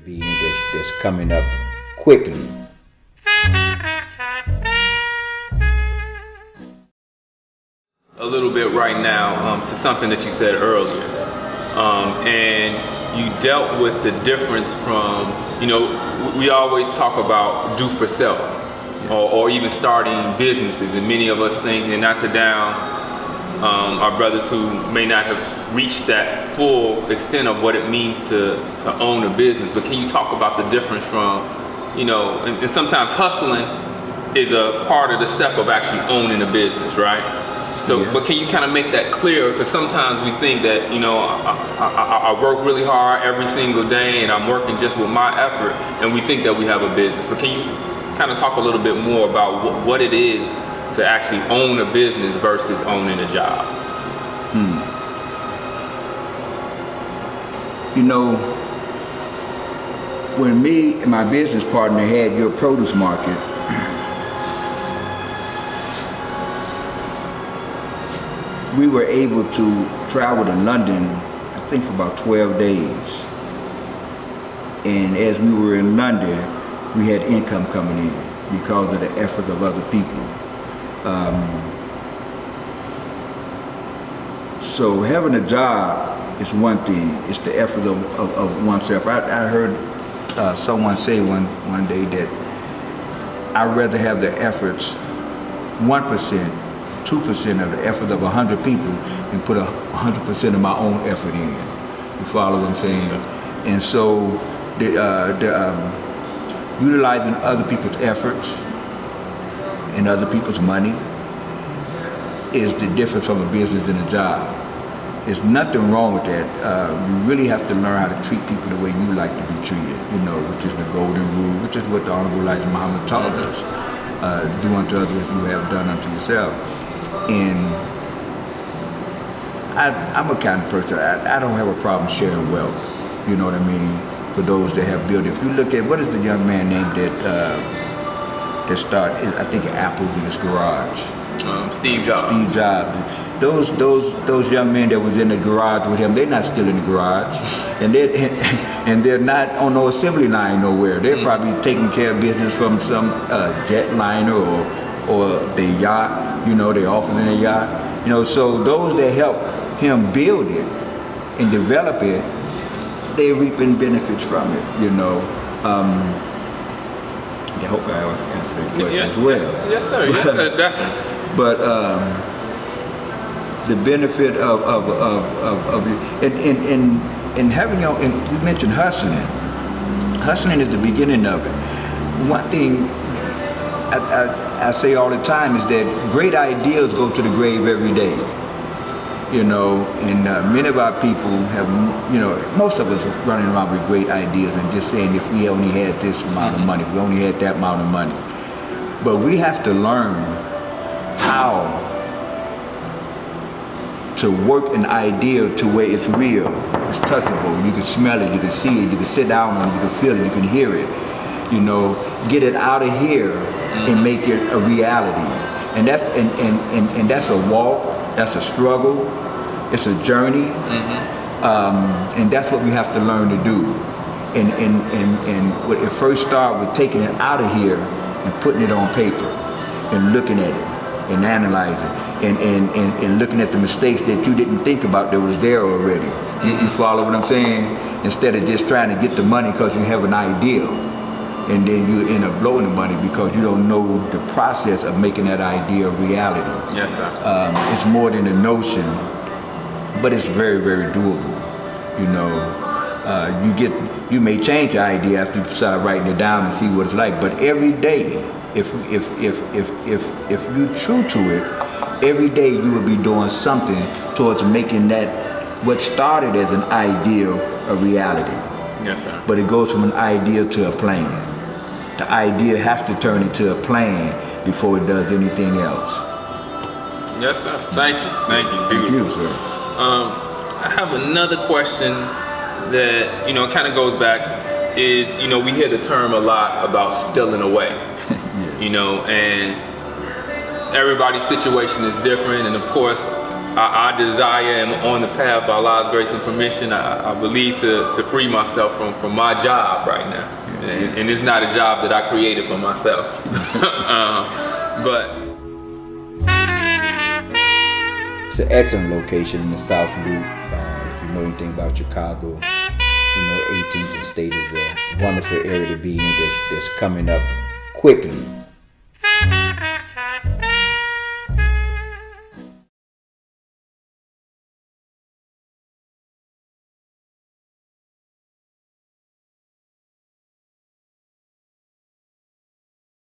Being that's coming up quickly. A little bit right now to something that you said earlier, and you dealt with the difference from, we always talk about do for self, or even starting businesses, and many of us think, and not to down our brothers who may not have reached that full extent of what it means to own a business, but can you talk about the difference from, and sometimes hustling is a part of the step of actually owning a business, right? So, yeah. But can you kind of make that clear? Because sometimes we think that, I work really hard every single day and I'm working just with my effort, and we think that we have a business. So can you kind of talk a little bit more about what it is to actually own a business versus owning a job? When me and my business partner had your produce market, we were able to travel to London, I think for about 12 days. And as we were in London, we had income coming in because of the effort of other people. So having a job is one thing, it's the effort of oneself. I heard someone say one day that I'd rather have the efforts 1%, 2% of the effort of 100 people and put 100% of my own effort in. You follow what I'm saying? Sure. And so utilizing other people's efforts and other people's money is the difference from a business and a job. There's nothing wrong with that. You really have to learn how to treat people the way you like to be treated, which is the golden rule, which is what the Honorable Elijah Muhammad taught us. Do unto others as you have done unto yourself. And I'm a kind of person, I don't have a problem sharing wealth, you know what I mean, for those that have built it. If you look at, what is the young man named that started, I think, Apple's in his garage? Steve Jobs. Steve Jobs. Those young men that was in the garage with him, they're not still in the garage, and they're not on no assembly line nowhere. They're probably taking care of business from some jetliner or the yacht, their office in a yacht. So those that help him build it and develop it, they're reaping benefits from it. I hope I answered that question as well. Yes, sir. Yes, sir. Definitely. But the benefit of having your, and you mentioned hustling. Hustling is the beginning of it. One thing I say all the time is that great ideas go to the grave every day. And many of our people have, most of us running around with great ideas and just saying, if we only had this amount of money, if we only had that amount of money. But we have to learn how to work an idea to where it's real, it's touchable, you can smell it, you can see it, you can sit down on it, you can feel it, you can hear it, get it out of here and make it a reality. And that's and that's a walk, that's a struggle, it's a journey, and that's what we have to learn to do. And what it first started with taking it out of here and putting it on paper and looking at it and analyzing and looking at the mistakes that you didn't think about that was there already. You follow what I'm saying? Instead of just trying to get the money because you have an idea, and then you end up blowing the money because you don't know the process of making that idea a reality. Yes, sir. It's more than a notion, but it's very, very doable. You may change your idea after you start writing it down and see what it's like, but every day, if you're true to it, every day you will be doing something towards making that what started as an idea a reality. Yes, sir. But it goes from an idea to a plan. The idea has to turn into a plan before it does anything else. Yes, sir. Thank you. Thank you. Beautiful. Thank you, sir. I have another question that kind of goes back. Is we hear the term a lot about stealing away. Yes. And everybody's situation is different, and of course I desire and on the path by Allah's grace and permission, I believe to free myself from my job right now. And it's not a job that I created for myself. But it's an excellent location in the South Loop. If you know anything about Chicago, 18th and State is a wonderful area to be in that's coming up quickly.